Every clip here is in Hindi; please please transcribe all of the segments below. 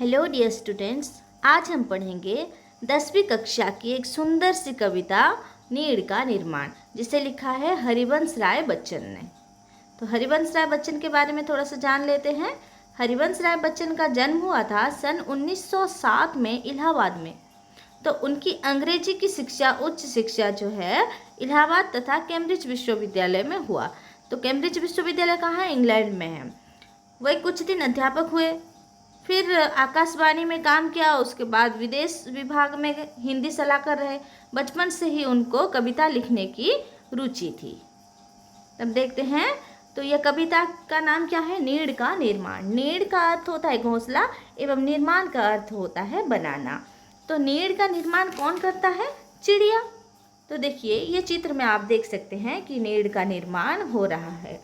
हेलो डियर स्टूडेंट्स, आज हम पढ़ेंगे 10वीं कक्षा की एक सुंदर सी कविता नीड़ का निर्माण, जिसे लिखा है हरिवंश राय बच्चन ने। तो हरिवंश राय बच्चन के बारे में थोड़ा सा जान लेते हैं। हरिवंश राय बच्चन का जन्म हुआ था सन 1907 में इलाहाबाद में। तो उनकी अंग्रेजी की शिक्षा, उच्च शिक्षा जो है इलाहाबाद तथा कैम्ब्रिज विश्वविद्यालय में हुआ। तो कैम्ब्रिज विश्वविद्यालय कहाँ है? इंग्लैंड में है। वही कुछ दिन अध्यापक हुए, फिर आकाशवाणी में काम किया, उसके बाद विदेश विभाग में हिंदी सलाहकार रहे। बचपन से ही उनको कविता लिखने की रुचि थी। तब देखते हैं, तो यह कविता का नाम क्या है? नीड़ का निर्माण। नीड़ का अर्थ होता है घोंसला एवं निर्माण का अर्थ होता है बनाना। तो नीड़ का निर्माण कौन करता है? चिड़िया। तो देखिए, ये चित्र में आप देख सकते हैं कि नीड़ का निर्माण हो रहा है।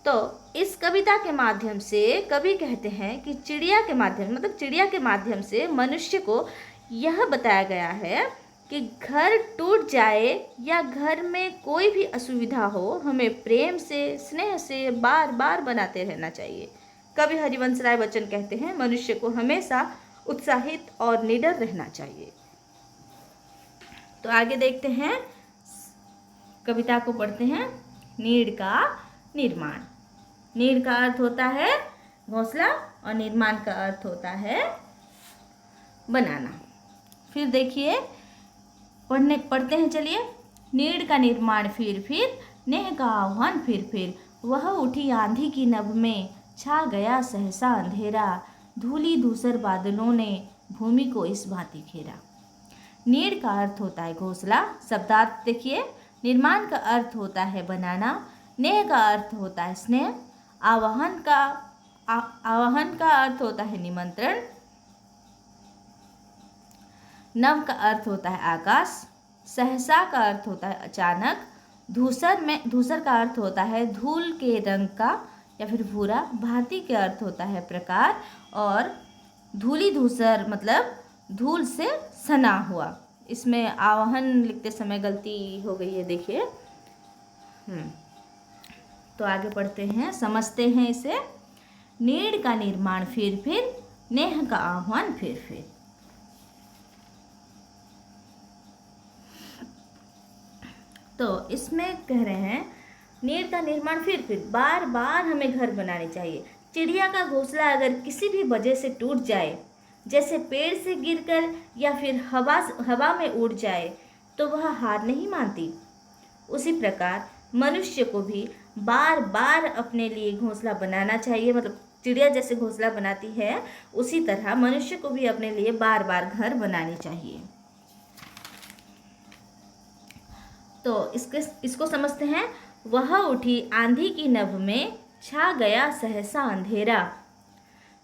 तो इस कविता के माध्यम से कवि कहते हैं कि चिड़िया के माध्यम से मनुष्य को यह बताया गया है कि घर टूट जाए या घर में कोई भी असुविधा हो, हमें प्रेम से, स्नेह से बार बार बनाते रहना चाहिए। कवि हरिवंश राय बच्चन कहते हैं मनुष्य को हमेशा उत्साहित और निडर रहना चाहिए। तो आगे देखते हैं, कविता को पढ़ते हैं। नीड़ का निर्माण। नीड़ का अर्थ होता है घोंसला और निर्माण का अर्थ होता है बनाना। फिर देखिए, पढ़ते हैं, चलिए। नीड़ का निर्माण फिर नेह का आह्वान फिर वह उठी आंधी की नभ में, छा गया सहसा अंधेरा, धूली धूसर बादलों ने भूमि को इस भांति घेरा। नीड़ का अर्थ होता है घोंसला, शब्दार्थ देखिए। निर्माण का अर्थ होता है बनाना, नेह का अर्थ होता है स्नेह, आवाहन का अर्थ होता है निमंत्रण, नव का अर्थ होता है आकाश, सहसा का अर्थ होता है अचानक, धूसर का अर्थ होता है धूल के रंग का या फिर भूरा, भांति के अर्थ होता है प्रकार, और धूली धूसर मतलब धूल से सना हुआ। इसमें आवाहन लिखते समय गलती हो गई है, देखिए। तो आगे पढ़ते हैं, समझते हैं इसे। नीड़ का निर्माण फिर नेह का आह्वान फिर। तो इसमें कह रहे हैं नीड़ का निर्माण फिर बार बार हमें घर बनाने चाहिए। चिड़िया का घोंसला अगर किसी भी वजह से टूट जाए, जैसे पेड़ से गिरकर या फिर हवा में उड़ जाए, तो वह हार नहीं मानती। उसी प्रकार मनुष्य को भी बार बार अपने लिए घोंसला बनाना चाहिए। मतलब चिड़िया जैसे घोंसला बनाती है, उसी तरह मनुष्य को भी अपने लिए बार बार घर बनानी चाहिए। तो इसको समझते हैं। वह उठी आंधी की नभ में, छा गया सहसा अंधेरा,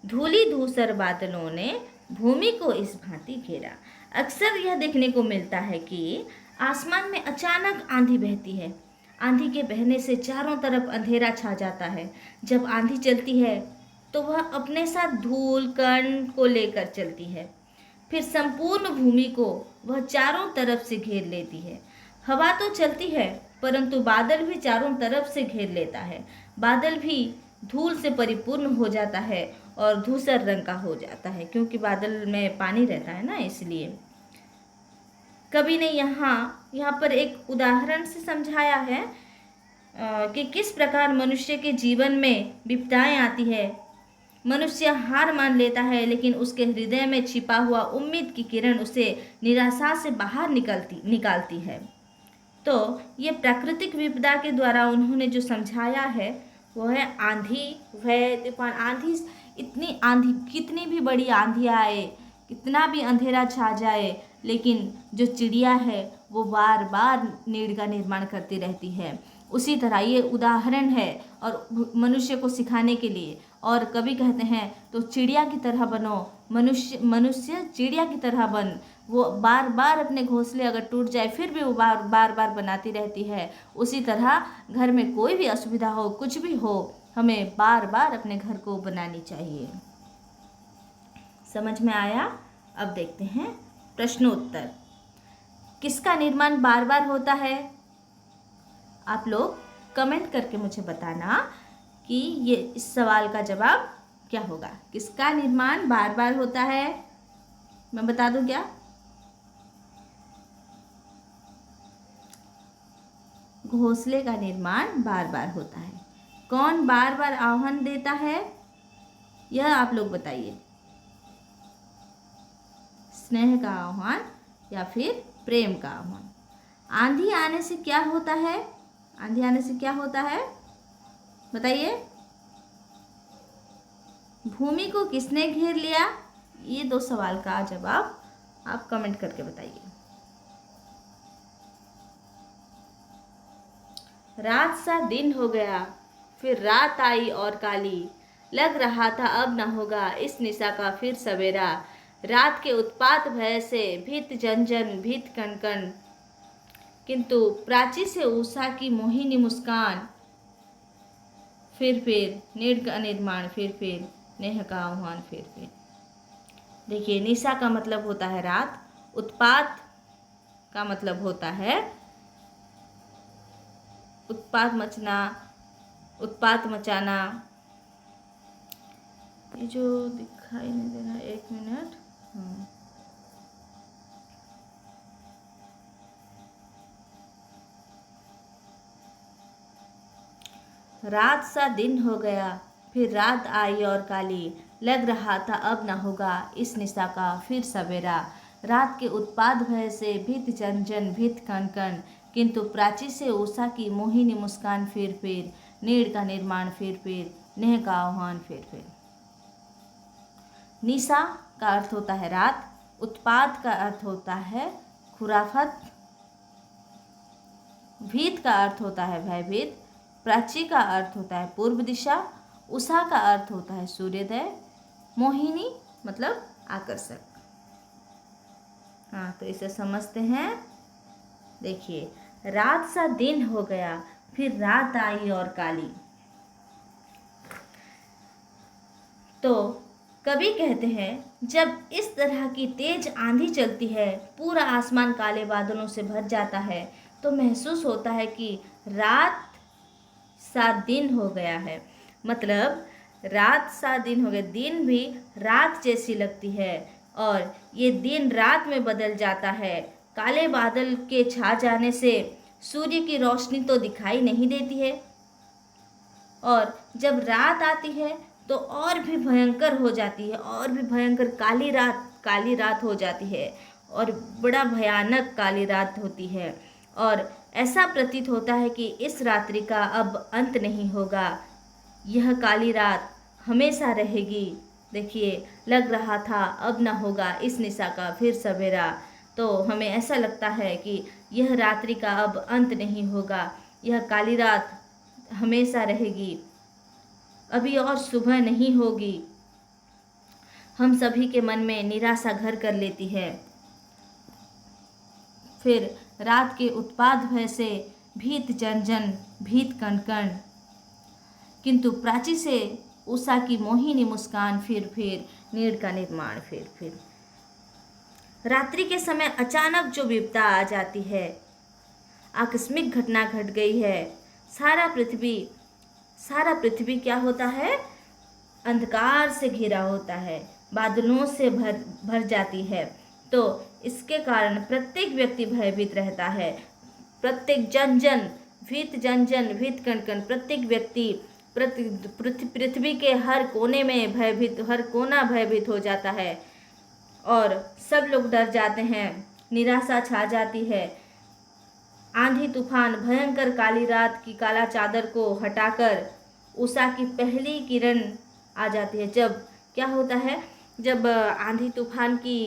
धूली धूसर बादलों ने भूमि को इस भांति घेरा। अक्सर यह देखने को मिलता है कि आसमान में अचानक आंधी बहती है। आंधी के बहने से चारों तरफ अंधेरा छा जाता है। जब आंधी चलती है तो वह अपने साथ धूल कण को लेकर चलती है। फिर संपूर्ण भूमि को वह चारों तरफ से घेर लेती है। हवा तो चलती है, परंतु बादल भी चारों तरफ से घेर लेता है। बादल भी धूल से परिपूर्ण हो जाता है और धूसर रंग का हो जाता है, क्योंकि बादल में पानी रहता है ना, इसलिए। कवि ने यहाँ पर एक उदाहरण से समझाया है कि किस प्रकार मनुष्य के जीवन में विपदाएं आती है। मनुष्य हार मान लेता है, लेकिन उसके हृदय में छिपा हुआ उम्मीद की किरण उसे निराशा से बाहर निकालती है। तो ये प्राकृतिक विपदा के द्वारा उन्होंने जो समझाया है वो है आंधी, भय, तूफान। इतनी आंधी, कितनी भी बड़ी आंधी आए, कितना भी अंधेरा छा जाए, लेकिन जो चिड़िया है वो बार बार नीड़ का निर्माण करती रहती है। उसी तरह ये उदाहरण है और मनुष्य को सिखाने के लिए। और कवि कहते हैं तो चिड़िया की तरह बनो, मनुष्य चिड़िया की तरह बन। वो बार बार अपने घोंसले अगर टूट जाए फिर भी वो बार बार बनाती रहती है। उसी तरह घर में कोई भी असुविधा हो, कुछ भी हो, हमें बार बार अपने घर को बनानी चाहिए। समझ में आया? अब देखते हैं प्रश्नोत्तर। किसका निर्माण बार बार होता है? आप लोग कमेंट करके मुझे बताना कि ये इस सवाल का जवाब क्या होगा? किसका निर्माण बार बार होता है? मैं बता दूं क्या? घोंसले का निर्माण बार बार होता है। कौन बार बार आह्वान देता है, यह आप लोग बताइए। स्नेह का आह्वान या फिर प्रेम का आह्वान। आंधी आने से क्या होता है? आंधी आने से क्या होता है बताइए। भूमि को किसने घेर लिया? ये 2 सवाल का जवाब आप कमेंट करके बताइए। रात सा दिन हो गया, फिर रात आई और काली, लग रहा था अब न होगा इस निशा का फिर सवेरा। रात के उत्पात भय से भीत जन भीत कण कण, किंतु प्राची से उषा की मोहिनी मुस्कान। फिर नीड़ का निर्माण, फिर नेह का आह्वान, फिर। देखिए, निशा का मतलब होता है रात, उत्पात का मतलब होता है उत्पात मचाना। ये जो दिखाई नहीं दे रहा, 1 मिनट। रात सा दिन हो गया, फिर रात आई और काली, लग रहा था अब न होगा इस निशा का फिर सवेरा। रात के उत्पात भय से भीत जन भीत कण कण, किंतु प्राची से उषा की मोहिनी मुस्कान। फिर नीड़ का निर्माण, फिर नेह का आह्वान, फिर। निशा का अर्थ होता है रात, उत्पात का अर्थ होता है खुराफत, भीत का अर्थ होता है भयभीत, प्राची का अर्थ होता है पूर्व दिशा, उषा का अर्थ होता है सूर्योदय, मोहिनी मतलब आकर्षक। हाँ, तो इसे समझते हैं। देखिए, रात सा दिन हो गया, फिर रात आई और काली। तो कवि कहते हैं, जब इस तरह की तेज आंधी चलती है, पूरा आसमान काले बादलों से भर जाता है, तो महसूस होता है कि रात सा दिन हो गया है। मतलब रात सा दिन हो गया, दिन भी रात जैसी लगती है और ये दिन रात में बदल जाता है। काले बादल के छा जाने से सूर्य की रोशनी तो दिखाई नहीं देती है, और जब रात आती है तो और भी भयंकर हो जाती है, और भी भयंकर काली रात हो जाती है, और बड़ा भयानक काली रात होती है। और ऐसा प्रतीत होता है कि इस रात्रि का अब अंत नहीं होगा, यह काली रात हमेशा रहेगी। देखिए, लग रहा था अब न होगा इस निशा का फिर सवेरा। तो हमें ऐसा लगता है कि यह रात्रि का अब अंत नहीं होगा, यह काली रात हमेशा रहेगी, अभी और सुबह नहीं होगी। हम सभी के मन में निराशा घर कर लेती है। फिर रात के उत्पात भय से भीत जन भीत कण कण, किंतु प्राची से उषा की मोहिनी मुस्कान। फिर नीड़ का निर्माण, फिर। रात्रि के समय अचानक जो विपदा आ जाती है, आकस्मिक घटना घट गई है, सारा पृथ्वी क्या होता है? अंधकार से घिरा होता है, बादलों से भर जाती है। तो इसके कारण प्रत्येक व्यक्ति भयभीत रहता है। प्रत्येक जन भीत कण कण, प्रत्येक व्यक्ति पृथ्वी के हर कोने में हर कोना भयभीत हो जाता है, और सब लोग डर जाते हैं, निराशा छा जाती है। आंधी तूफान भयंकर काली रात की काला चादर को हटाकर उषा की पहली किरण आ जाती है। जब क्या होता है, जब आंधी तूफान की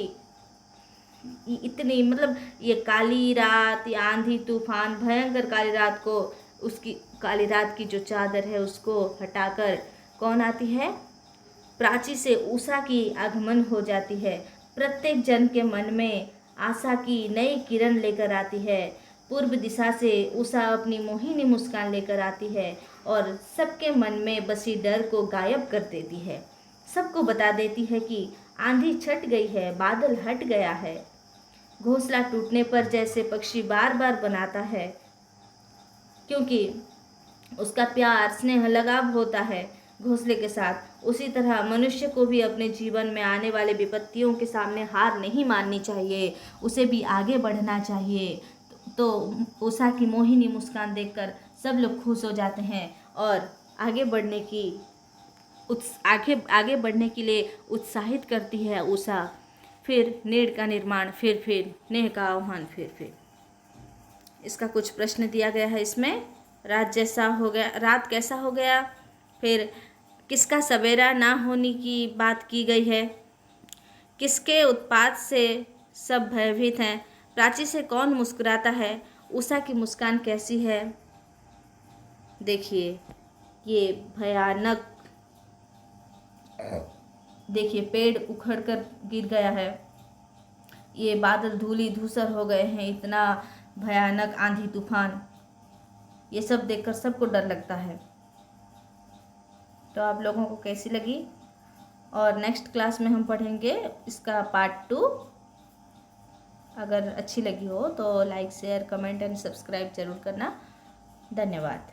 इतनी मतलब ये काली रात या आंधी तूफान भयंकर काली रात को, उसकी काली रात की जो चादर है उसको हटाकर कौन आती है? प्राची से उषा की आगमन हो जाती है। प्रत्येक जन के मन में आशा की नई किरण लेकर आती है। पूर्व दिशा से उषा अपनी मोहिनी मुस्कान लेकर आती है और सबके मन में बसी डर को गायब कर देती है। सबको बता देती है कि आंधी छट गई है, बादल हट गया है। घोंसला टूटने पर जैसे पक्षी बार बार बनाता है, क्योंकि उसका प्यार स्नेह लगाव होता है घोंसले के साथ, उसी तरह मनुष्य को भी अपने जीवन में आने वाले विपत्तियों के सामने हार नहीं माननी चाहिए, उसे भी आगे बढ़ना चाहिए। तो उषा की मोहिनी मुस्कान देखकर सब लोग खुश हो जाते हैं और आगे बढ़ने की आगे बढ़ने के लिए उत्साहित करती है उषा। फिर नीड़ का निर्माण, फिर नेह का आह्वान, फिर इसका कुछ प्रश्न दिया गया है इसमें। रात जैसा हो गया, रात कैसा हो गया, फिर किसका सवेरा ना होने की बात की गई है, किसके उत्पात से सब भयभीत हैं, प्राची से कौन मुस्कुराता है, उषा की मुस्कान कैसी है। देखिए ये भयानक, देखिए पेड़ उखड़ कर गिर गया है, ये बादल धूली धूसर हो गए हैं, इतना भयानक आंधी तूफान, ये सब देखकर सबको डर लगता है। तो आप लोगों को कैसी लगी, और नेक्स्ट क्लास में हम पढ़ेंगे इसका पार्ट 2। अगर अच्छी लगी हो तो like share comment and subscribe जरूर करना। धन्यवाद।